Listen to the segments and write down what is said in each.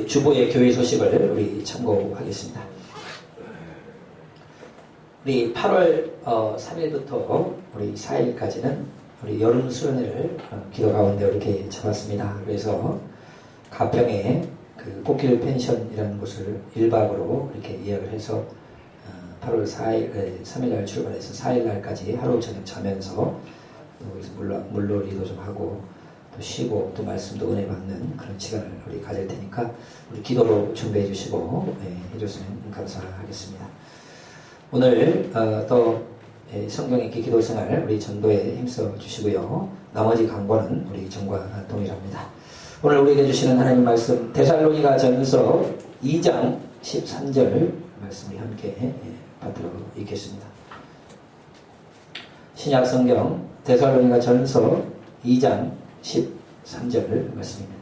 우리 주보의 교회 소식을 우리 참고하겠습니다. 우리 8월 3일부터 우리 4일까지는 우리 여름 수련회를 기도 가운데 이렇게 잡았습니다. 그래서 가평에 그 꽃길 펜션이라는 곳을 1박으로 이렇게 예약을 해서 8월 3일날 출발해서 4일날까지 하루 저녁 자면서 또 여기서 물놀이도 좀 하고 또 쉬고 또 말씀도 은혜 받는 그런 시간을 우리 가질 테니까 우리 기도로 준비해 주시고 해줬으면 감사하겠습니다. 오늘 또 성경 읽기 기도 생활 우리 전도에 힘써 주시고요. 나머지 강권은 우리 정과 동일합니다. 오늘 우리에게 주시는 하나님 말씀 데살로니가 전서 2장 13절 말씀을 함께 받들어 읽겠습니다. 신약 성경 데살로니가 전서 2장 13절 말씀입니다.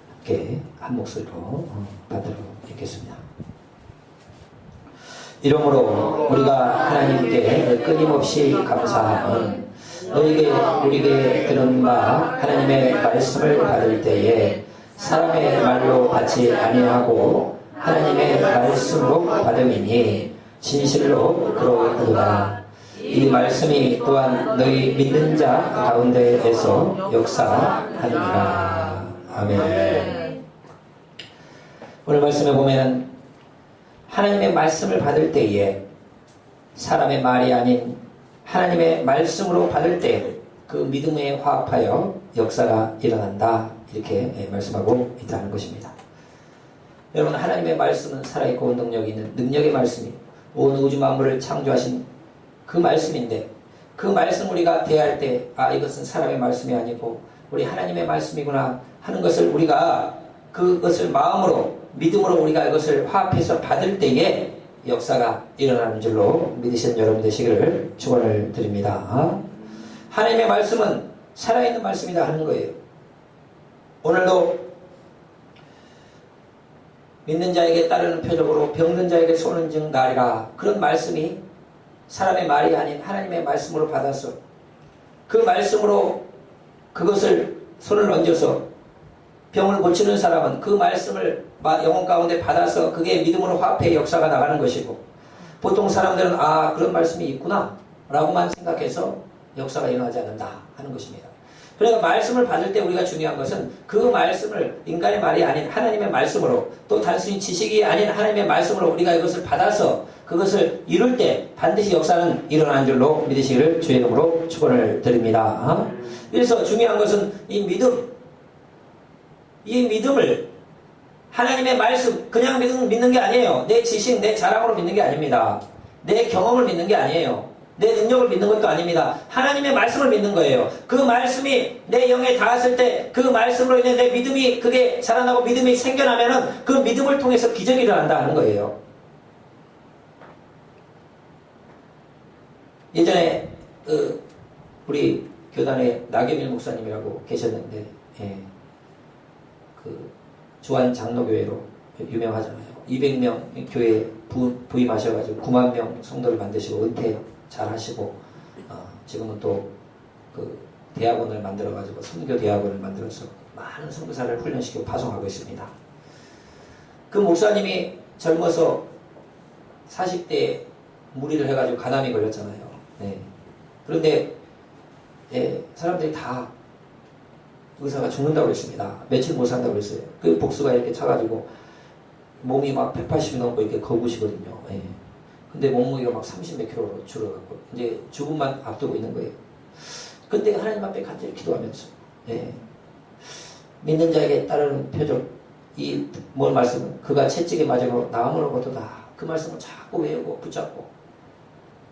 함께 한 목소리로 받들어 읽겠습니다. 이러므로 우리가 하나님께 끊임없이 감사함은 너희에게 우리에게 들은 바 하나님의 말씀을 받을 때에 사람의 말로 받지 아니하고 하나님의 말씀으로 받음이니 진실로 그러하도다. 이 말씀이 또한 너희 믿는 자 가운데에서 역사하느니라. 아멘. 오늘 말씀에 보면 하나님의 말씀을 받을 때에 사람의 말이 아닌 하나님의 말씀으로 받을 때 그 믿음에 화합하여 역사가 일어난다 이렇게 말씀하고 있다는 것입니다. 여러분 하나님의 말씀은 살아있고 운동력이 있는 능력의 말씀이 온 우주 만물을 창조하신 그 말씀인데 그 말씀 우리가 대할 때 이것은 사람의 말씀이 아니고 우리 하나님의 말씀이구나 하는 것을 우리가 그것을 마음으로 믿음으로 우리가 이것을 화합해서 받을 때에 역사가 일어나는 줄로 믿으시는 여러분 되시기를 축원을 드립니다. 하나님의 말씀은 살아있는 말씀이다 하는 거예요. 오늘도 믿는 자에게 따르는 표적으로 병든 자에게 손은 즉 나리라 그런 말씀이 사람의 말이 아닌 하나님의 말씀으로 받아서 그 말씀으로 그것을 손을 얹어서 병을 고치는 사람은 그 말씀을 영혼 가운데 받아서 그게 믿음으로 화합해 역사가 나가는 것이고 보통 사람들은 그런 말씀이 있구나 라고만 생각해서 역사가 일어나지 않는다 하는 것입니다. 그러니까 말씀을 받을 때 우리가 중요한 것은 그 말씀을 인간의 말이 아닌 하나님의 말씀으로 또 단순히 지식이 아닌 하나님의 말씀으로 우리가 이것을 받아서 그것을 이룰 때 반드시 역사는 일어나는 줄로 믿으시기를 주의 이름으로 축원을 드립니다. 그래서 중요한 것은 이 믿음을 하나님의 말씀 그냥 믿는 게 아니에요. 내 지식, 내 자랑으로 믿는 게 아닙니다. 내 경험을 믿는 게 아니에요. 내 능력을 믿는 것도 아닙니다. 하나님의 말씀을 믿는 거예요. 그 말씀이 내 영에 닿았을 때 그 말씀으로 인해 내 믿음이 그게 자라나고 믿음이 생겨나면은 그 믿음을 통해서 기적이 일어난다 하는 거예요. 예전에 우리 교단에 나경일 목사님이라고 계셨는데 주한 장로교회로 유명하잖아요. 200명 교회 부임하셔가지고 9만 명 성도를 만드시고 은퇴 잘 하시고 지금은 또 그 대학원을 만들어가지고 선교 대학원을 만들어서 많은 선교사를 훈련시키고 파송하고 있습니다. 그 목사님이 젊어서 40대에 무리를 해가지고 간암이 걸렸잖아요. 그런데 사람들이 다 의사가 죽는다고 했습니다. 며칠 못 산다고 했어요. 그 복수가 이렇게 차가지고 몸이 막 180이 넘고 이렇게 거부시거든요. 근데 몸무게가 막 30몇 킬로로 줄어갖고 이제 죽음만 앞두고 있는 거예요. 근데 하나님 앞에 간절히 기도하면서 믿는 자에게 따르는 표적 뭘 말씀은 그가 채찍에 맞음으로 나음으로 거두다. 그 말씀을 자꾸 외우고 붙잡고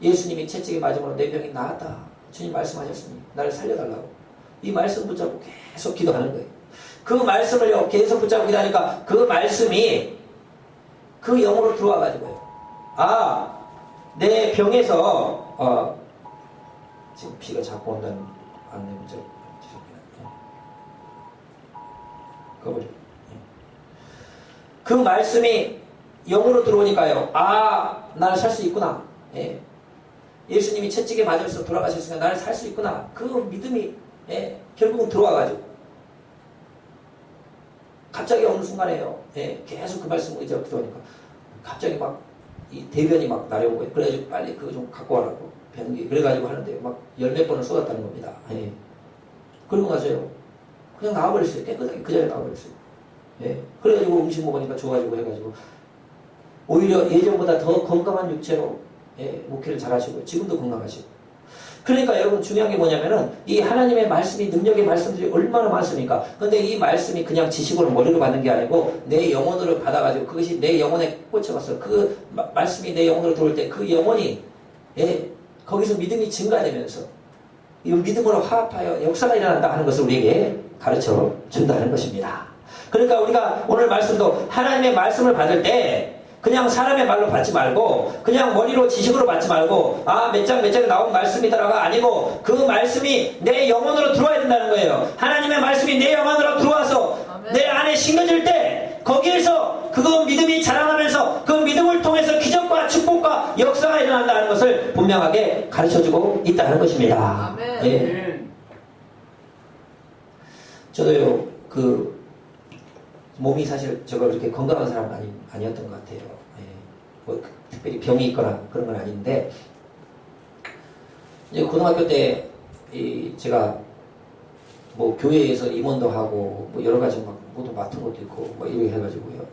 예수님이 채찍에 맞음으로 내 병이 나았다. 주님 말씀하셨으니 나를 살려달라고 이 말씀 붙잡고 계속 기도하는 거예요. 그 말씀을 계속 붙잡고 기도하니까 그 말씀이 그 영으로 들어와가지고요. 내 병에서 지금 비가 자꾸 온다는 안내 문자 죄송합니다. 꺼버려. 그 말씀이 영으로 들어오니까요. 나는 살 수 있구나. 예수님이 채찍에 맞아서 돌아가셨으니까 나는 살 수 있구나. 그 믿음이 결국은 들어와가지고 갑자기 어느 순간에요. 계속 그 말씀을 이제 들어오니까 갑자기 막 이 대변이 막 나려온 거예요. 그래가지고 빨리 그거 좀 갖고 와라고 변기 그래가지고 하는데 막 열 몇 번을 쏟았다는 겁니다. 그러고 나서요. 그냥 나와버렸어요. 깨끗하게 그 자리에 나와버렸어요. 그래가지고 음식 먹으니까 좋아지고 해가지고 오히려 예전보다 더 건강한 육체로 목회를 잘하시고 지금도 건강하시고. 그러니까 여러분 중요한 게 뭐냐면은 이 하나님의 말씀이 능력의 말씀들이 얼마나 많습니까? 근데 이 말씀이 그냥 지식으로 머리로 받는 게 아니고 내 영혼으로 받아가지고 그것이 내 영혼에 꽂혀가서 그 말씀이 내 영혼으로 들어올 때 그 영혼이 거기서 믿음이 증가되면서 이 믿음으로 화합하여 역사가 일어난다 하는 것을 우리에게 가르쳐 준다는 것입니다. 그러니까 우리가 오늘 말씀도 하나님의 말씀을 받을 때 그냥 사람의 말로 받지 말고 그냥 머리로 지식으로 받지 말고 몇 장 몇 장에 나온 말씀이더라가 아니고 그 말씀이 내 영혼으로 들어와야 된다는 거예요. 하나님의 말씀이 내 영혼으로 들어와서 내 안에 심겨질 때 거기에서 그거 믿음이 자라나면서 그 믿음을 통해서 기적과 축복과 역사가 일어난다는 것을 분명하게 가르쳐주고 있다는 것입니다. 아멘. 저도요 몸이 사실 저거 그렇게 건강한 사람은 아니었던 것 같아요. 뭐 특별히 병이 있거나 그런 건 아닌데 이제 고등학교 때 제가 뭐 교회에서 임원도 하고 뭐 여러 가지 막 모두 맡은 것도 있고 뭐 이렇게 해가지고요.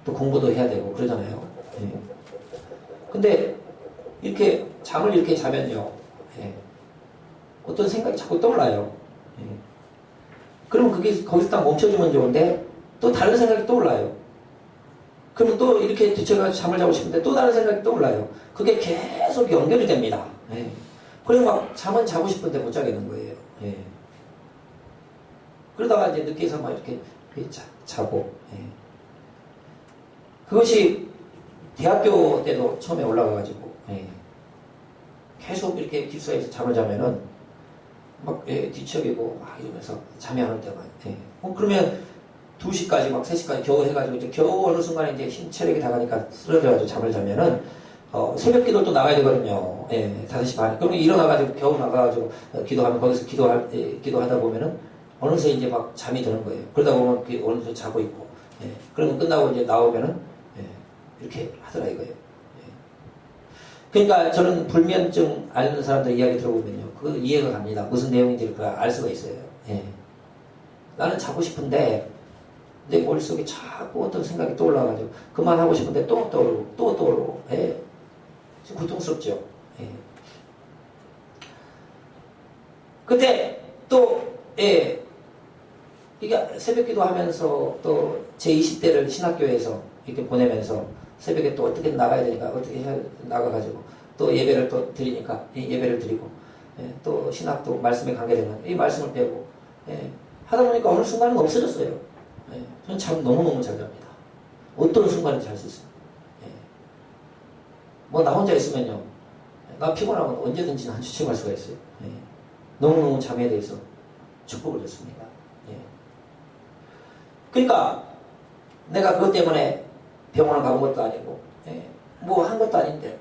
또 공부도 해야 되고 그러잖아요. 근데 이렇게 잠을 이렇게 자면요. 어떤 생각이 자꾸 떠올라요. 그러면 그게 거기서 딱 멈춰주면 좋은데 또 다른 생각이 떠올라요. 그러면 또 이렇게 뒤쳐가지고 잠을 자고 싶은데 또 다른 생각이 떠올라요. 그게 계속 연결이 됩니다. 그리고 막 잠은 자고 싶은데 못 자겠는 거예요. 그러다가 이제 늦게서 막 이렇게 자고. 그것이 대학교 때도 처음에 올라가가지고 계속 이렇게 기숙사에서 잠을 자면은 막 뒤척이고 막 이러면서 잠이 안 올 때만 그러면 2시까지 막 3시까지 겨우 해가지고 이제 겨우 어느 순간에 이제 힘 체력이 다 가니까 쓰러져가지고 잠을 자면은 새벽 기도를 또 나가야 되거든요. 5시 반. 그러면 일어나가지고 겨우 나가가지고 기도하면 거기서 기도하다 보면은 어느새 이제 막 잠이 드는 거예요. 그러다 보면 어느새 자고 있고 그러면 끝나고 이제 나오면은 이렇게 하더라 이거예요. 그러니까 저는 불면증 앓는 사람들 이야기 들어보면요. 그 이해가 갑니다. 무슨 내용인지 알 수가 있어요. 나는 자고 싶은데 내 머릿속에 자꾸 어떤 생각이 떠올라가지고 그만하고 싶은데 또 떠오르고 또 떠오르고 좀 고통스럽죠. 근데 또 이게 새벽기도 하면서 또 제 20대를 신학교에서 이렇게 보내면서 새벽에 또 어떻게 나가야 되니까 어떻게 나가가지고 또 예배를 또 드리니까 예배를 드리고 또 신학도 말씀에 관계되면 이 말씀을 배우고 하다 보니까 어느 순간은 없어졌어요. 저는 참 너무너무 잘 잡니다. 어떤 순간에 잘 수 있어요. 뭐 나 혼자 있으면요. 나 피곤하면 언제든지 한 주춤할 수가 있어요. 너무너무 잠에 대해서 축복을 줬습니다. 그러니까 내가 그것 때문에 병원을 가본 것도 아니고 뭐 한 것도 아닌데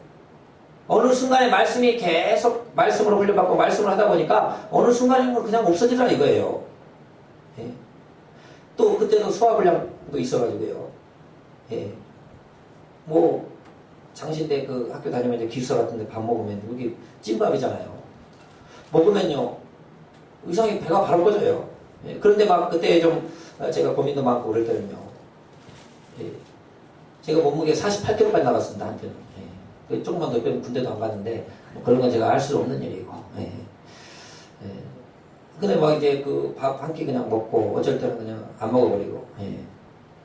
어느 순간에 말씀이 계속 말씀으로 훈련받고 말씀을 하다 보니까 어느 순간에는 그냥 없어지더라 이거예요. 또 그때도 소화불량도 있어가지고요. 뭐 장신대 그 학교 다니면 이제 기숙사 같은데 밥 먹으면 여기 찐밥이잖아요. 먹으면요 의상이 배가 바로 꺼져요. 그런데 막 그때 좀 제가 고민도 많고 그럴 때는요. 제가 몸무게 48kg까지 나갔습니다 한때는. 조금만 더 빼면 군대도 안 갔는데 뭐 그런 건 제가 알 수 없는 일이고. 근데 막 이제 그 밥 한 끼 그냥 먹고 어쩔 때는 그냥 안 먹어버리고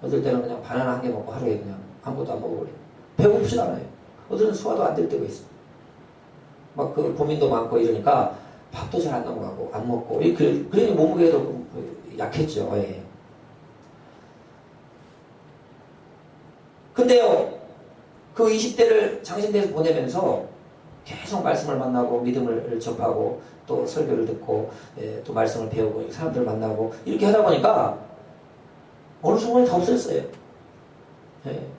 어쩔 때는 그냥 바나나 한 개 먹고 하루에 그냥 아무것도 안 먹어버리고 배고프지도 않아요. 어떨 때는 소화도 안 될 때가 있어요. 막 그 고민도 많고 이러니까 밥도 잘 안 넘어가고 안 먹고 그러니 몸무게도 약했죠. 근데요 그 20대를 장신대에서 보내면서 계속 말씀을 만나고 믿음을 접하고 또 설교를 듣고 또 말씀을 배우고 사람들을 만나고 이렇게 하다 보니까 어느 순간에 다 없어졌어요.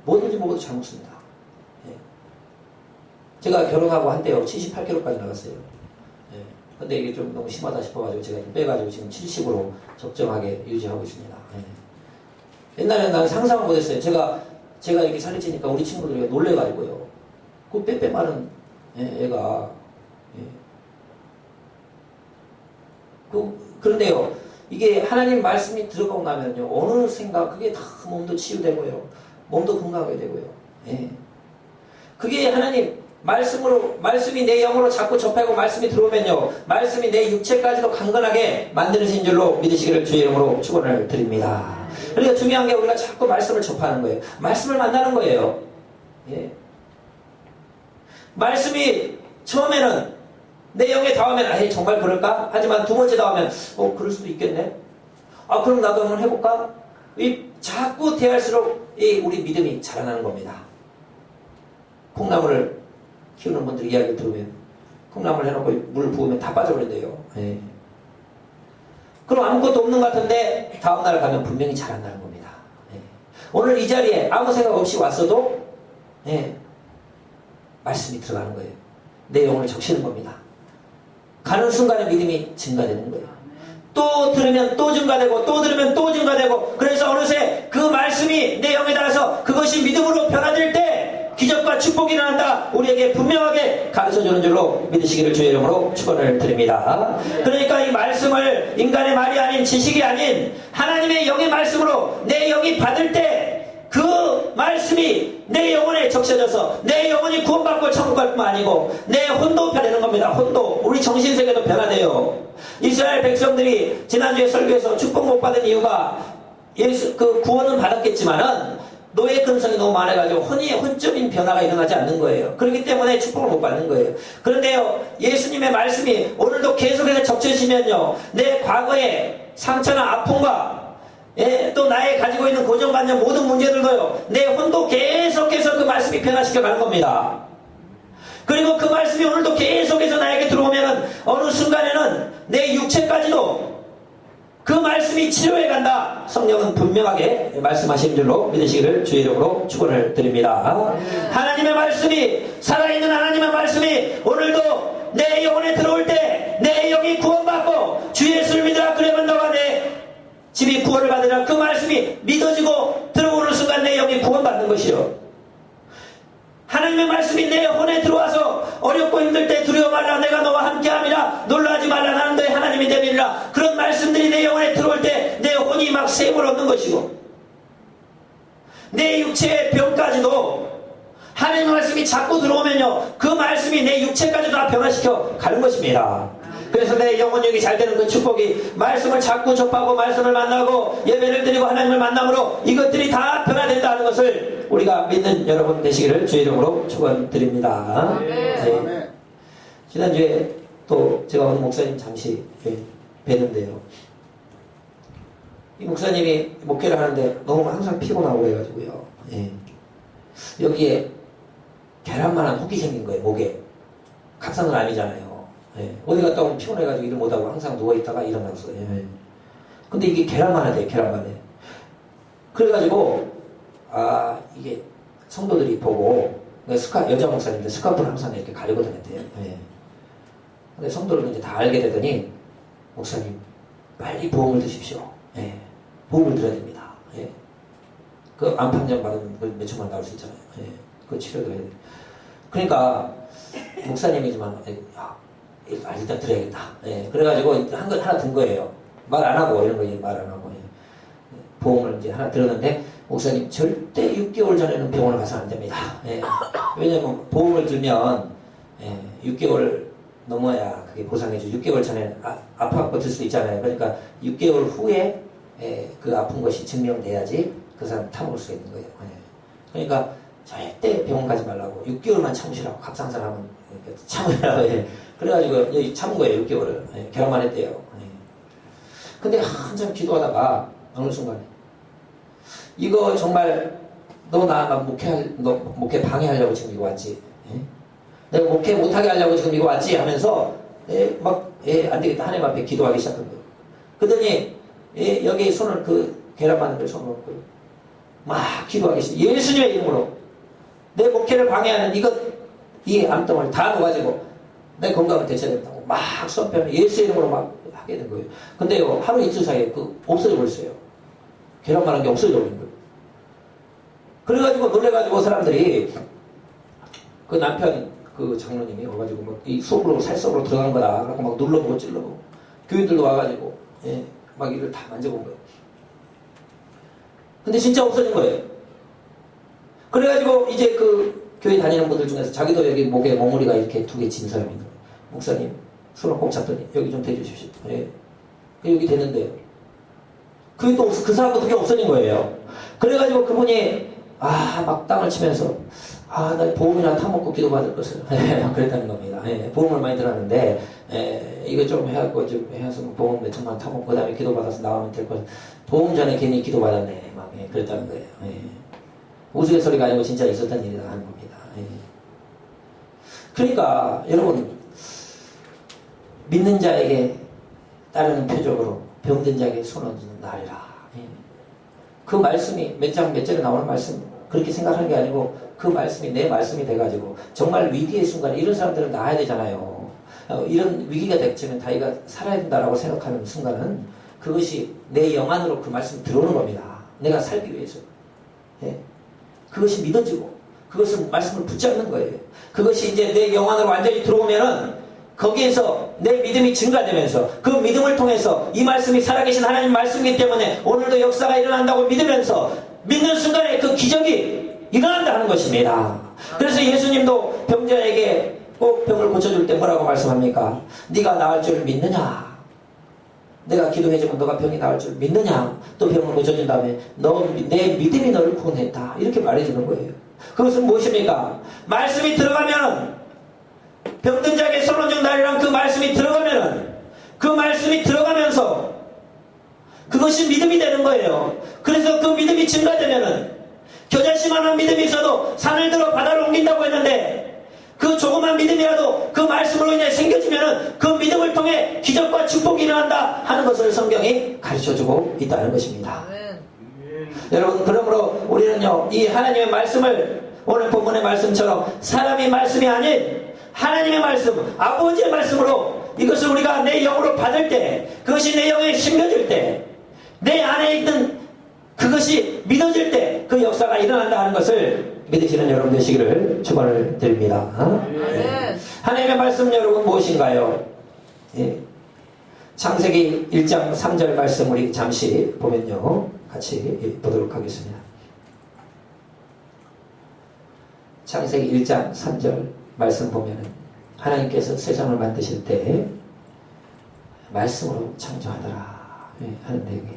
뭐든지 먹어도 잘 먹습니다. 제가 결혼하고 한때요 78kg까지 나갔어요. 예. 근데 이게 좀 너무 심하다 싶어가지고 제가 좀 빼가지고 지금 70으로 적정하게 유지하고 있습니다. 예. 옛날에는 난 상상을 못했어요. 제가 이렇게 살이 찌니까 우리 친구들이 놀래가지고요. 그 빼빼 마른 애가 그런데요, 이게 하나님 말씀이 들어가고 나면요, 어느 생각, 그게 다 몸도 치유되고요, 몸도 건강하게 되고요. 예. 그게 하나님 말씀이 내 영으로 자꾸 접하고 말씀이 들어오면요, 말씀이 내 육체까지도 강건하게 만드는 줄로 믿으시기를 주의 이름으로 축원을 드립니다. 그러니까 중요한 게 우리가 자꾸 말씀을 접하는 거예요. 말씀을 만나는 거예요. 예. 말씀이 처음에는 내 영에 닿으면 정말 그럴까? 하지만 두 번째 닿으면 그럴 수도 있겠네. 그럼 나도 한번 해볼까? 자꾸 대할수록 우리 믿음이 자라나는 겁니다. 콩나물을 키우는 분들 이야기를 들으면 콩나물 해놓고 물 부으면 다 빠져버린대요. 예. 그럼 아무것도 없는 것 같은데 다음날 가면 분명히 자란다는 겁니다. 예. 오늘 이 자리에 아무 생각 없이 왔어도 말씀이 들어가는 거예요. 내 영혼을 적시는 겁니다. 가는 순간에 믿음이 증가되는 거예요. 또 들으면 또 증가되고 또 들으면 또 증가되고, 그래서 어느새 그 말씀이 내 영에 닿아서 그것이 믿음으로 변화될 때 기적과 축복이 일어난다, 우리에게 분명하게 가르쳐주는 줄로 믿으시기를 주의 이름으로 축원을 드립니다. 그러니까 이 말씀을 인간의 말이 아닌, 지식이 아닌 하나님의 영의 말씀으로 내 영이 받을 때 그 말씀이 내 영혼에 적셔져서 내 영혼이 구원받고 천국 갈 뿐만 아니고 내 혼도 변화되는 겁니다. 혼도, 우리 정신세계도 변화돼요. 이스라엘 백성들이 지난주에 설교에서 축복 못 받은 이유가 구원은 받았겠지만은 노예 근성이 너무 많아가지고 혼적인 변화가 일어나지 않는 거예요. 그렇기 때문에 축복을 못 받는 거예요. 그런데요, 예수님의 말씀이 오늘도 계속해서 적셔지면요, 내 과거의 상처나 아픔과 또 나의 가지고 있는 고정관념 모든 문제들도요, 내 혼도 계속해서 그 말씀이 변화시켜 가는 겁니다. 그리고 그 말씀이 오늘도 계속해서 나에게 들어오면은 어느 순간에는 내 육체까지도 그 말씀이 치료해 간다. 성령은 분명하게 말씀하신 줄로 믿으시기를 주의 이름으로 축원을 드립니다. 하나님의 말씀이, 살아있는 하나님의 말씀이 오늘도 내 영혼에 들어올 때 내 영이 구원받고 주 예수를 믿으라 그러면 너와 내 집이 구원을 받으라, 그 말씀이 믿어지고 들어오는 순간 내 영이 구원받는 것이요, 하나님의 말씀이 내 혼에 들어와서 어렵고 힘들 때 두려워 말라, 내가 너와 함께함이라, 놀라지 말라, 나는 너의 하나님이 됨이라, 그런 말씀들이 내 영혼에 들어올 때 내 혼이 막 샘을 얻는 것이고, 내 육체의 병까지도 하나님의 말씀이 자꾸 들어오면요, 그 말씀이 내 육체까지도 다 변화시켜 가는 것입니다. 그래서 내 영혼력이 잘 되는 그 축복이, 말씀을 자꾸 접하고 말씀을 만나고 예배를 드리고 하나님을 만남으로 이것들이 다 변화된다는 것을 우리가 믿는 여러분 되시기를 주의 이름으로 축원드립니다. 네. 지난주에 또 제가 어느 목사님 잠시 뵀는데요, 이 목사님이 목회를 하는데 너무 항상 피곤하고 그래가지고요, 여기에 계란만한 혹이 생긴 거예요. 목에. 갑상은 아니잖아요. 어디 갔다 오면 피곤해가지고 일 못하고 항상 누워있다가 일어나서. 근데 이게 계란만해 돼요. 계란만해. 그래가지고 이게 성도들이 보고, 여자 목사님들 스카프를 항상 이렇게 가리고 다녔대요. 근데 성도들은 이제 다 알게 되더니, 목사님 빨리 보험을 드십시오. 보험을 들어야 됩니다. 그 암판정 받으면 몇 천만 나올 수 있잖아요. 그 치료도 해야 돼요. 그러니까 목사님이지만 일단 들어야겠다. 그래가지고 하나 든 거예요. 말 안 하고, 이런 거 말 안 하고. 보험을 이제 하나 들었는데, 목사님 절대 6개월 전에는 병원을 가서 안 됩니다. 왜냐면 보험을 들면 6개월 넘어야 그게 보상해주죠. 6개월 전에 아파갖고 들 수 있잖아요. 그러니까 6개월 후에 그 아픈 것이 증명돼야지 그 사람 타먹을 수가 있는 거예요. 그러니까 절대 병원 가지 말라고, 6개월만 참으시라고, 갑상선하면 참으라고. 그래가지고 참은 거예요. 6개월을. 결혼만 했대요. 근데 한참 기도하다가 어느 순간에, 이거 정말 너 목회 방해하려고 지금 이거 왔지? 내가 목회 못하게 하려고 지금 이거 왔지? 하면서 안 되겠다, 하나님 앞에 기도하기 시작한 거예요. 그러더니 여기 손을, 계란 만든 걸 손을 놓고 막 기도하기 시작. 예수님의 이름으로 내 목회를 방해하는 이 암덩어리 다 놓아가지고 내 건강을 되찾겠다고 막 수업하면 예수의 이름으로 막 하게 된 거예요. 근데요, 하루 이틀 사이에 없어져 버렸어요. 계란말한 게 없어져 버린 거예요. 그래가지고 놀래가지고 사람들이 그 남편 그 장로님이 와가지고 막 이 속으로 살속으로 들어간 거다 라고 막 눌러보고 찔러보고 교인들도 와가지고 예, 막 이를 다 만져본 거예요. 근데 진짜 없어진 거예요. 그래가지고 이제 그 교회 다니는 분들 중에서 자기도 여기 목에 몽우리가 이렇게 2개 진 사람이 있는 거예요. 목사님 손을 꼭 잡더니 여기 좀 대주십시오. 예. 여기 되는데요. 그게 또 그 사람도 그게 없어진 거예요. 그래가지고 그분이 막 땅을 치면서 나 보험이나 타먹고 기도받을 것을 그랬다는 겁니다. 예, 보험을 많이 들었는데 이거 좀 해갖고 좀 해서 보험 몇 천만 타먹고 그 다음에 기도받아서 나오면 될 것. 보험 전에 괜히 기도받았네 막 그랬다는 거예요. 예. 우스갯소리가 아니고 진짜 있었던 일이다 하는 겁니다. 예. 그러니까 여러분 믿는 자에게 따르는 표적으로 병든 자에게 손 얹는 날이라. 예. 그 말씀이 몇 장 몇 절에 나오는 말씀 그렇게 생각하는 게 아니고 그 말씀이 내 말씀이 돼가지고 정말 위기의 순간에 이런 사람들은 나아야 되잖아요. 이런 위기가 닥치면 자기가 살아야 된다라고 생각하는 순간은 그것이 내 영 안으로 그 말씀이 들어오는 겁니다. 내가 살기 위해서. 예. 그것이 믿어지고 그것은 말씀을 붙잡는 거예요. 그것이 이제 내 영 안으로 완전히 들어오면은 거기에서 내 믿음이 증가되면서 그 믿음을 통해서 이 말씀이 살아계신 하나님 말씀이기 때문에 오늘도 역사가 일어난다고 믿으면서 믿는 순간에 그 기적이 일어난다 하는 것입니다. 그래서 예수님도 병자에게 꼭 병을 고쳐줄 때 뭐라고 말씀합니까? 네가 나을 줄 믿느냐? 내가 기도해주면 너가 병이 나을 줄 믿느냐? 또 병을 고쳐준 다음에 내 믿음이 너를 구원했다. 이렇게 말해주는 거예요. 그것은 무엇입니까? 말씀이 들어가면 병든 자에게 손 얹은 날이란 그 말씀이 들어가면은 그 말씀이 들어가면서 그것이 믿음이 되는 거예요. 그래서 그 믿음이 증가되면은 겨자씨만한 믿음이 있어도 산을 들어 바다를 옮긴다고 했는데 그 조그만 믿음이라도 그 말씀으로 인해 생겨지면은 그 믿음을 통해 기적과 축복이 일어난다 하는 것을 성경이 가르쳐주고 있다는 것입니다. 여러분 그러므로 우리는요 이 하나님의 말씀을 오늘 본문의 말씀처럼 사람의 말씀이 아닌 하나님의 말씀, 아버지의 말씀으로 이것을 우리가 내 영으로 받을 때 그것이 내 영에 심겨질 때 내 안에 있는 그것이 믿어질 때 그 역사가 일어난다 하는 것을 믿으시는 여러분 되시기를 축원을 드립니다. 네. 하나님의 말씀 여러분 무엇인가요? 예. 창세기 1장 3절 말씀 우리 잠시 보면요 같이 보도록 하겠습니다. 창세기 1장 3절 말씀 보면은 하나님께서 세상을 만드실 때 말씀으로 창조하더라 하는 내용이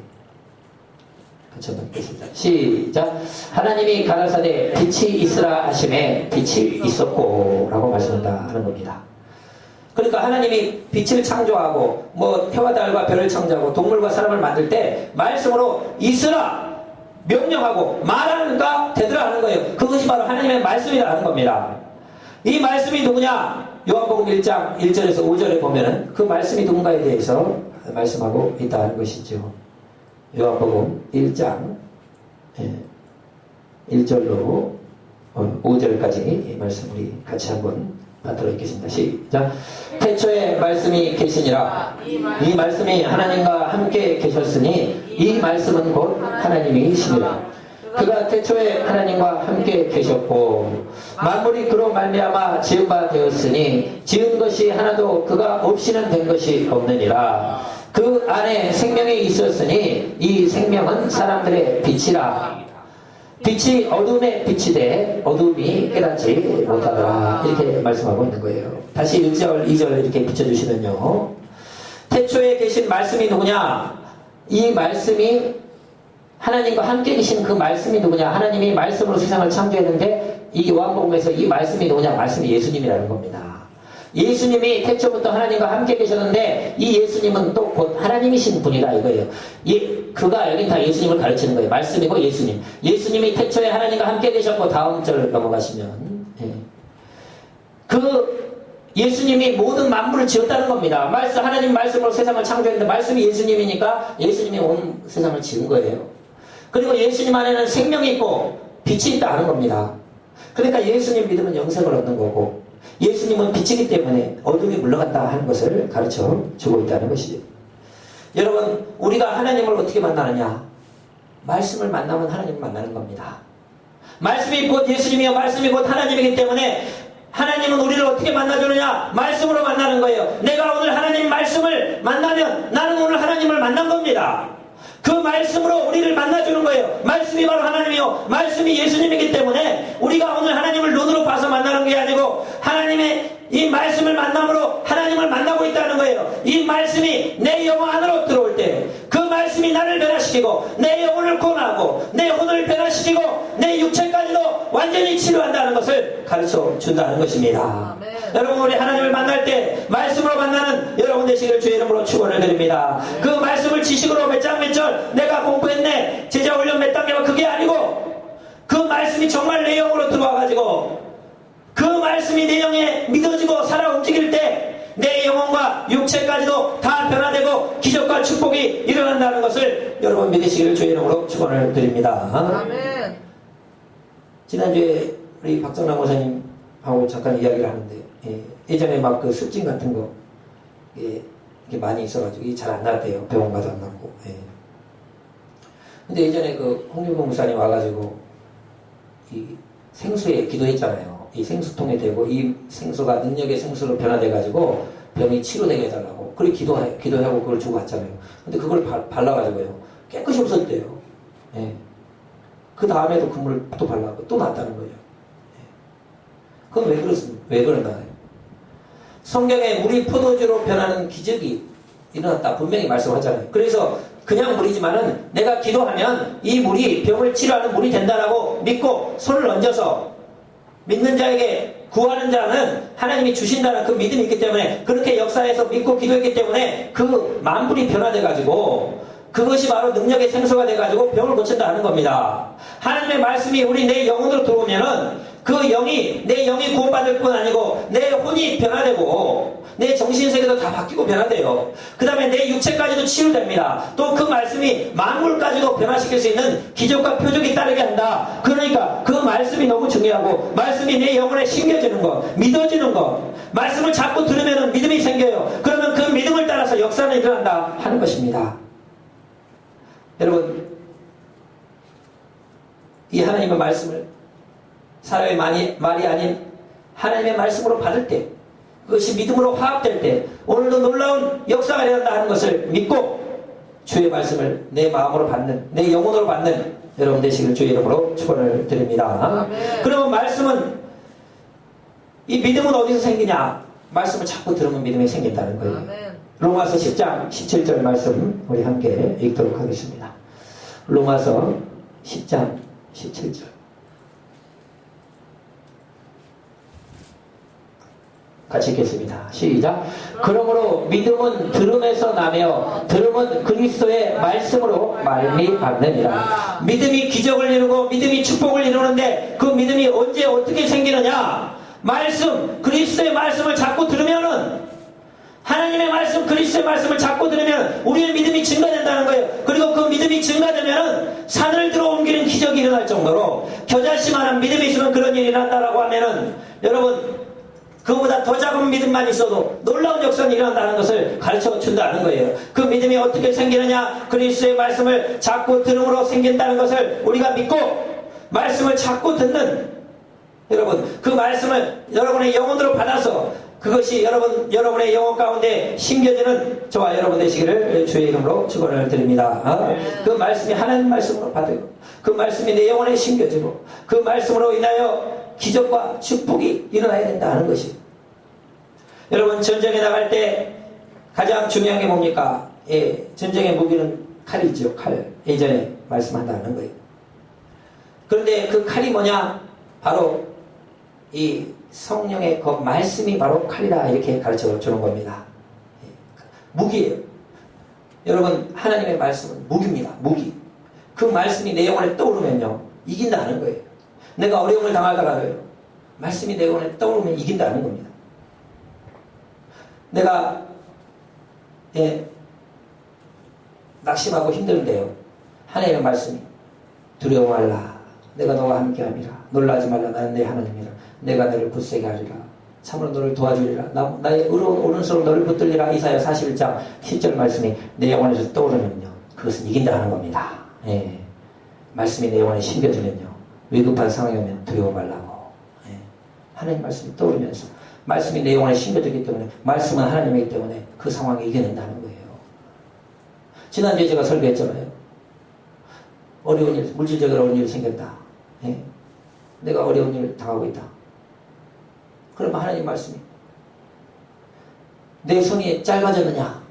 같이 한번 읽겠습니다. 시작. 하나님이 가라사대 빛이 있으라 하심에 빛이 있었고 라고 말씀한다 하는 겁니다. 그러니까 하나님이 빛을 창조하고 뭐 해와 달과 별을 창조하고 동물과 사람을 만들 때 말씀으로 있으라 명령하고 말하는가 되더라 하는 거예요. 그것이 바로 하나님의 말씀이라는 겁니다. 이 말씀이 누구냐? 요한복음 1장 1절에서 5절에 보면은 그 말씀이 누군가에 대해서 말씀하고 있다는 것이죠. 요한복음 1장 1절로 5절까지 말씀 우리 같이 한번 받도록 읽겠습니다. 시작. 태초에 말씀이 계시니라. 이 말씀이 하나님과 함께 계셨으니 이 말씀은 곧 하나님이시니라. 그가 태초에 하나님과 함께 계셨고 만물이 그로 말미암아 지은 바 되었으니 지은 것이 하나도 그가 없이는 된 것이 없느니라. 그 안에 생명이 있었으니 이 생명은 사람들의 빛이라. 빛이 어둠에 비치되 어둠이 깨닫지 못하더라. 이렇게 말씀하고 있는 거예요. 다시 1절 2절 이렇게 비춰주시면요 태초에 계신 말씀이 누구냐? 이 말씀이 하나님과 함께 계신 그 말씀이 누구냐? 하나님이 말씀으로 세상을 창조했는데 이 요한복음에서 이 말씀이 누구냐? 말씀이 예수님이라는 겁니다. 예수님이 태초부터 하나님과 함께 계셨는데 이 예수님은 또 곧 하나님이신 분이다 이거예요. 그가 여긴 다 예수님을 가르치는 거예요. 말씀이고 예수님. 예수님이 태초에 하나님과 함께 계셨고 다음 절 넘어가시면 그 예수님이 모든 만물을 지었다는 겁니다. 하나님 말씀으로 세상을 창조했는데 말씀이 예수님이니까 예수님이 온 세상을 지은 거예요. 그리고 예수님 안에는 생명이 있고 빛이 있다는 겁니다. 그러니까 예수님 믿으면 영생을 얻는 거고 예수님은 빛이기 때문에 어둠이 물러간다 하는 것을 가르쳐 주고 있다는 것이죠. 여러분, 우리가 하나님을 어떻게 만나느냐? 말씀을 만나면 하나님을 만나는 겁니다. 말씀이 곧 예수님이요 말씀이 곧 하나님이기 때문에 하나님은 우리를 어떻게 만나주느냐? 말씀으로 만나는 거예요. 내가 오늘 하나님 말씀을 만나면 나는 오늘 하나님을 만난 겁니다. 그 말씀으로 우리를 만나주는 거예요. 말씀이 바로 하나님이요 말씀이 예수님이기 때문에 우리가 오늘 하나님을 눈으로 봐서 만나는 게 아니고 하나님의 이 말씀을 만남으로 하나님을 만나고 있다는 거예요. 이 말씀이 내 영혼 안으로 들어올 때 그 말씀이 나를 변화시키고 내 영혼을 구원하고 내 혼을 변화시키고 내 육체까지도 완전히 치료한다는 것을 가르쳐 준다는 것입니다. 아멘. 여러분, 우리 하나님을 만날 때 말씀으로 만나는 여러분 되시기를 주의 이름으로 축원을 드립니다. 그 말씀을 지식으로 몇 장 몇 절 내가 공부했네 제자 훈련 몇 단계가 그게 아니고 그 말씀이 정말 내 영으로 들어와가지고 그 말씀이 내 영에 믿어지고 살아 움직일 때 내 영혼과 육체까지도 다 변화되고 기적과 축복이 일어난다는 것을 여러분 믿으시기를 주의 이름으로 축원을 드립니다. 아멘. 지난주에 우리 박정남 목사님하고 잠깐 이야기를 하는데 예전에 막 그 습진 같은 거 이게 많이 있어가지고 이게 잘 안 났대요. 병원 가도 안 났고. 근데 예전에 그 홍길봉 목사님 와가지고 이 생수에 기도했잖아요. 이 생수통에 대고 이 생수가 능력의 생수로 변화돼가지고 병이 치료되게 해달라고. 그래 기도하고 그걸 주고 갔잖아요. 근데 그걸 발라가지고요. 깨끗이 없었대요. 그 다음에도 그 물을 또 발라고 또 낫다는 거예요. 그건 왜 그렇습니까? 왜 그런가요? 성경에 물이 포도주로 변하는 기적이 일어났다. 분명히 말씀하잖아요. 그래서 그냥 물이지만은 내가 기도하면 이 물이 병을 치료하는 물이 된다라고 믿고 손을 얹어서 믿는 자에게 구하는 자는 하나님이 주신다는 그 믿음이 있기 때문에 그렇게 역사에서 믿고 기도했기 때문에 그 만불이 변화돼가지고 그것이 바로 능력의 생수가 돼가지고 병을 고친다 하는 겁니다. 하나님의 말씀이 우리 내 영혼으로 들어오면은 그 영이 내 영이 구원받을 뿐 아니고 내 혼이 변화되고 내 정신세계도 다 바뀌고 변화돼요. 그 다음에 내 육체까지도 치유됩니다. 또 그 말씀이 만물까지도 변화시킬 수 있는 기적과 표적이 따르게 한다. 그러니까 그 말씀이 너무 중요하고 말씀이 내 영혼에 심겨지는 것, 믿어지는 것, 말씀을 자꾸 들으면 믿음이 생겨요. 그러면 그 믿음을 따라서 역사는 일어난다 하는 것입니다. 여러분, 이 하나님의 말씀을 사람의 말이 아닌 하나님의 말씀으로 받을 때 그것이 믿음으로 화합될 때 오늘도 놀라운 역사가 일어난다 하는 것을 믿고 주의 말씀을 내 마음으로 받는 내 영혼으로 받는 여러분 되시기를 주의 이름으로 축원을 드립니다. 그러면 말씀은 이 믿음은 어디서 생기냐? 말씀을 자꾸 들으면 믿음이 생긴다는 거예요. 아멘. 로마서 10장 17절 말씀 우리 함께 읽도록 하겠습니다. 로마서 10장 17절 같이 읽겠습니다. 시작. 그러므로 믿음은 들음에서 나며 들음은 그리스도의 말씀으로 말미암느니라. 믿음이 기적을 이루고 믿음이 축복을 이루는데 그 믿음이 언제 어떻게 생기느냐? 말씀, 그리스도의 말씀을 자꾸 들으면은 하나님의 말씀, 그리스도의 말씀을 자꾸 들으면 우리의 믿음이 증가된다는 거예요. 그리고 그 믿음이 증가되면은 산을 들어 옮기는 기적이 일어날 정도로 겨자씨만한 믿음이 있으면 그런 일이 일어난다라고 하면은 여러분 그보다 더 작은 믿음만 있어도 놀라운 역사는 일어난다는 것을 가르쳐 준다는 거예요. 그 믿음이 어떻게 생기느냐? 그리스도의 말씀을 자꾸 들음으로 생긴다는 것을 우리가 믿고 말씀을 자꾸 듣는 여러분 그 말씀을 여러분의 영혼으로 받아서 그것이 여러분의 영혼 가운데 심겨지는 저와 여러분 되시기를 주의 이름으로 축원을 드립니다. 그 말씀이 하나님 말씀으로 받고 그 말씀이 내 영혼에 심겨지고 그 말씀으로 인하여 기적과 축복이 일어나야 된다 하는 것이. 여러분 전쟁에 나갈 때 가장 중요한 게 뭡니까? 전쟁의 무기는 칼이죠. 칼. 예전에 말씀한다는 거예요. 그런데 그 칼이 뭐냐? 바로 이 성령의 그 말씀이 바로 칼이다 이렇게 가르쳐 주는 겁니다. 무기예요. 여러분 하나님의 말씀은 무기입니다. 무기. 그 말씀이 내 영혼에 떠오르면요 이긴다는 거예요. 내가 어려움을 당하다가도요 말씀이 내 영혼에 떠오르면 이긴다는 겁니다. 내가 낙심하고 힘든데요 하나님의 말씀이 두려워 말라 내가 너와 함께함이라 놀라지 말라 나는 내 하나님이라 내가 너를 굳세게 하리라 참으로 너를 도와주리라. 나의 오른손으로 너를 붙들리라. 이사야 41장 10절 말씀이 내 영혼에서 떠오르면요, 그것은 이긴다는 겁니다. 예. 말씀이 내 영혼에 심겨지면요, 위급한 상황이 오면 두려워 말라고. 예. 하나님 말씀이 떠오르면서 말씀이 내 영혼에 심겨지기 때문에, 말씀은 하나님이기 때문에 그 상황을 이겨낸다는 거예요. 지난주에 제가 설교했잖아요. 어려운 일, 물질적으로 어려운 일이 생겼다. 예? 내가 어려운 일을 당하고 있다. 그러면 하나님 말씀이, 내 손이 짧아졌느냐?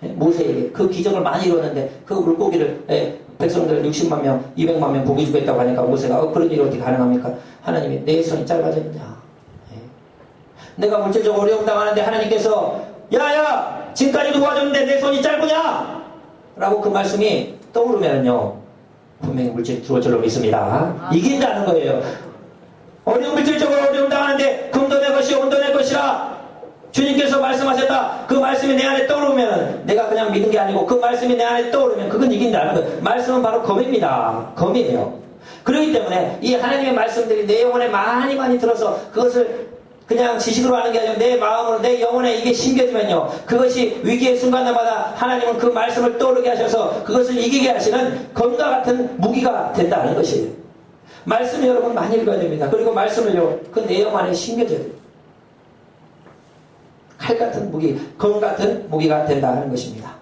예? 모세에게 그 기적을 많이 이루었는데 그 물고기를, 백성들 60만 명, 200만 명 고기 주겠다고 하니까 모세가 그런 일이 어떻게 가능합니까? 하나님이 내 손이 짧아졌느냐? 예? 내가 물질적으로 어려움 당하는데 하나님께서 야야 지금까지 도와줬는데 내 손이 짧으냐? 라고 그 말씀이 떠오르면요, 분명히 물질이 들어올 줄로 믿습니다. 이긴다는 거예요. 어려운 물질적으로 어려움 당하는데 금도 내 것이 온도 내 것이라 주님께서 말씀하셨다. 그 말씀이 내 안에 떠오르면 내가 그냥 믿은 게 아니고 그 말씀이 내 안에 떠오르면 그건 이긴다는 거예요. 말씀은 바로 검입니다. 검이에요. 그렇기 때문에 이 하나님의 말씀들이 내 영혼에 많이 들어서 그것을 그냥 지식으로 하는 게 아니라 내 마음으로, 내 영혼에 이게 심겨지면요, 그것이 위기의 순간마다 하나님은 그 말씀을 떠오르게 하셔서 그것을 이기게 하시는 검과 같은 무기가 된다는 것이에요. 말씀을 여러분 많이 읽어야 됩니다. 그리고 말씀을요, 그 내 영 안에 심겨져야 돼요. 칼 같은 무기, 검 같은 무기가 된다 하는 것입니다.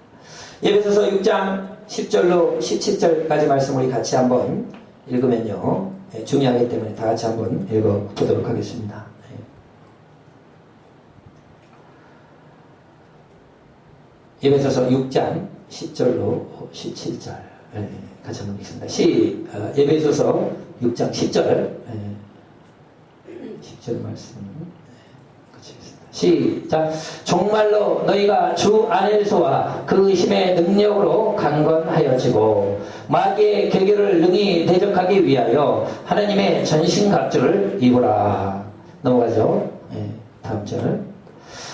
에베소서 6장 10절로 17절까지 말씀 우리 같이 한번 읽으면요, 중요하기 때문에 다 같이 한번 읽어보도록 하겠습니다. 에베소서 6장 10절로 17절 같이 한번 읽습니다. 에베소서 6장 10절 10절 말씀 같이 읽습니다. 시작. 정말로 너희가 주 안에서와 그 힘의 능력으로 강건하여지고 마귀의 계계를 능히 대적하기 위하여 하나님의 전신갑주를 입으라. 넘어가죠. 다음 절.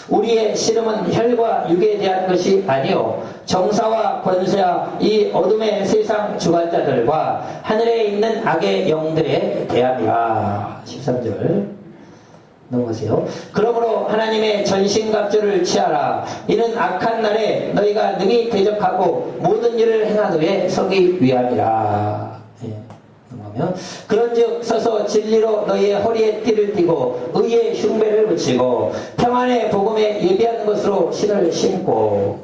우리의 씨름은 혈과 육에 대한 것이 아니요 정사와 권세와 이 어둠의 세상 주관자들과 하늘에 있는 악의 영들에 대함이라. 13절 넘어가세요. 그러므로 하나님의 전신갑주를 취하라. 이는 악한 날에 너희가 능히 대적하고 모든 일을 행하도에 서기 위함이라. 그런즉 서서 진리로 너희의 허리에 띠를 띠고 의의 흉배를 붙이고 평안의 복음에 예비하는 것으로 신을 신고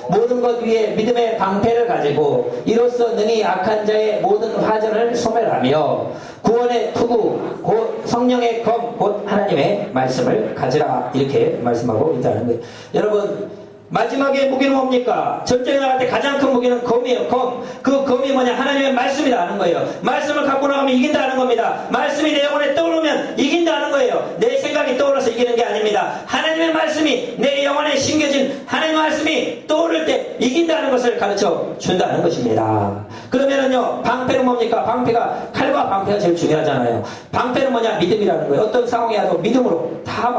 모든 것 위에 믿음의 방패를 가지고 이로써 능히 악한 자의 모든 화전을 소멸하며 구원의 투구 곧 성령의 검 곧 하나님의 말씀을 가지라. 이렇게 말씀하고 있다는 거예요. 여러분, 마지막에 무기는 뭡니까? 전쟁에 나갈 때 가장 큰 무기는 검이에요. 검. 그 검이 뭐냐? 하나님의 말씀이라는 거예요. 말씀을 갖고 나가면 이긴다는 겁니다. 말씀이 내 영혼에 떠오르면 이긴다는 거예요. 내 생각이 떠올라서 이기는 게 아닙니다. 하나님의 말씀이 내 영혼에 심겨진 하나님의 말씀이 떠오를 때 이긴다는 것을 가르쳐 준다는 것입니다. 그러면은요, 방패는 뭡니까? 방패가, 칼과 방패가 제일 중요하잖아요. 방패는 뭐냐? 믿음이라는 거예요. 어떤 상황이 와도 믿음으로 다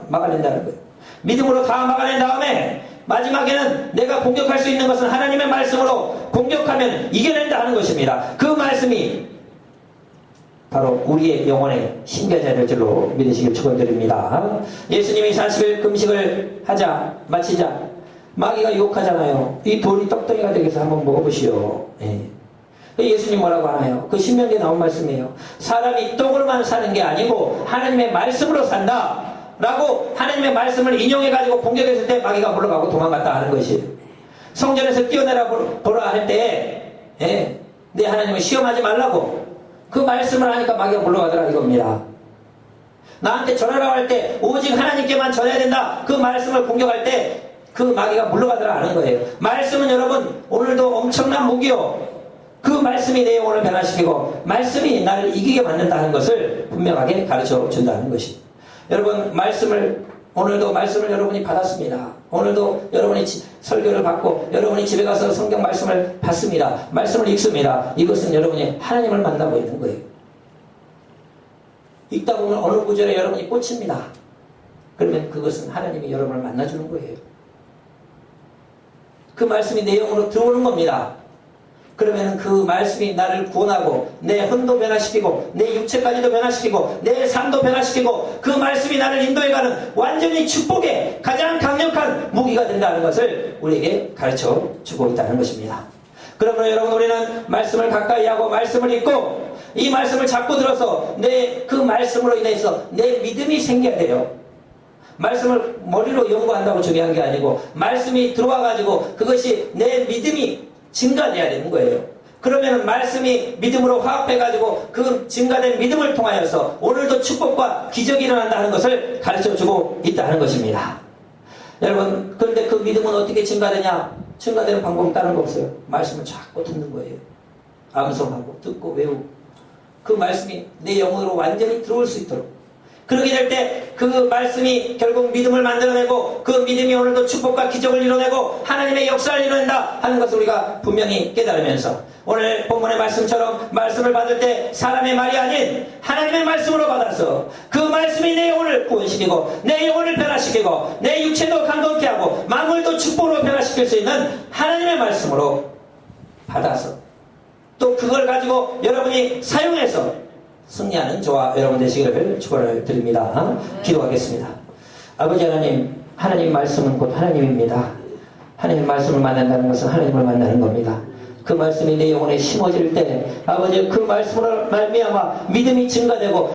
막아낸다는 거예요. 믿음으로 다 막아낸 다음에 마지막에는 내가 공격할 수 있는 것은 하나님의 말씀으로 공격하면 이겨낸다 하는 것입니다. 그 말씀이 바로 우리의 영혼에 심겨져야 될 줄로 믿으시길 축원드립니다. 예수님이 40일 금식을 하자 마치자 마귀가 유혹하잖아요. 이 돌이 떡덩이가 되게 해서 한번 먹어보시오. 예수님 뭐라고 하나요? 그 신명기에 나온 말씀이에요. 사람이 떡으로만 사는 게 아니고 하나님의 말씀으로 산다 라고 하나님의 말씀을 인용해가지고 공격했을 때 마귀가 물러가고 도망갔다 하는 것이에요. 성전에서 뛰어내라 보라 할 때 내 하나님을 시험하지 말라고 그 말씀을 하니까 마귀가 물러가더라 이겁니다. 나한테 전하라고 할 때 오직 하나님께만 전해야 된다. 그 말씀을 공격할 때 그 마귀가 물러가더라 하는 거예요. 말씀은 여러분 오늘도 엄청난 무기요. 그 말씀이 내 영혼을 변화시키고 말씀이 나를 이기게 만든다는 것을 분명하게 가르쳐 준다는 것입니다. 여러분, 오늘도 말씀을 여러분이 받았습니다. 오늘도 여러분이 설교를 받고 여러분이 집에 가서 성경 말씀을 받습니다. 말씀을 읽습니다. 이것은 여러분이 하나님을 만나고 있는 거예요. 읽다 보면 어느 구절에 여러분이 꽂힙니다. 그러면 그것은 하나님이 여러분을 만나주는 거예요. 그 말씀이 내 영으로 들어오는 겁니다. 그러면 그 말씀이 나를 구원하고 내 혼도 변화시키고 내 육체까지도 변화시키고 내 삶도 변화시키고 그 말씀이 나를 인도해가는 완전히 축복의 가장 강력한 무기가 된다는 것을 우리에게 가르쳐 주고 있다는 것입니다. 그러므로 여러분, 우리는 말씀을 가까이 하고 말씀을 읽고 이 말씀을 잡고 들어서 내 그 말씀으로 인해서 내 믿음이 생겨야 돼요. 말씀을 머리로 연구한다고 중요한 게 아니고 말씀이 들어와가지고 그것이 내 믿음이 증가돼야 되는 거예요. 그러면 말씀이 믿음으로 화합해가지고 그 증가된 믿음을 통하여서 오늘도 축복과 기적이 일어난다는 것을 가르쳐주고 있다는 것입니다. 여러분, 그런데 그 믿음은 어떻게 증가되냐? 증가되는 방법은 다른 거 없어요. 말씀을 자꾸 듣는 거예요. 암송하고 듣고 외우고 그 말씀이 내 영혼으로 완전히 들어올 수 있도록, 그렇게 될 때 그 말씀이 결국 믿음을 만들어내고 그 믿음이 오늘도 축복과 기적을 이뤄내고 하나님의 역사를 이뤄낸다 하는 것을 우리가 분명히 깨달으면서 오늘 본문의 말씀처럼 말씀을 받을 때 사람의 말이 아닌 하나님의 말씀으로 받아서 그 말씀이 내 영혼을 구원시키고 내 영혼을 변화시키고 내 육체도 강건케 하고 만물도 축복으로 변화시킬 수 있는 하나님의 말씀으로 받아서 또 그걸 가지고 여러분이 사용해서 승리하는 저와 여러분 되시기를 축원을 드립니다. 기도하겠습니다. 아버지 하나님, 하나님 말씀은 곧 하나님입니다. 하나님 말씀을 만난다는 것은 하나님을 만나는 겁니다. 그 말씀이 내 영혼에 심어질 때 아버지 그 말씀으로 말미암아 믿음이 증가되고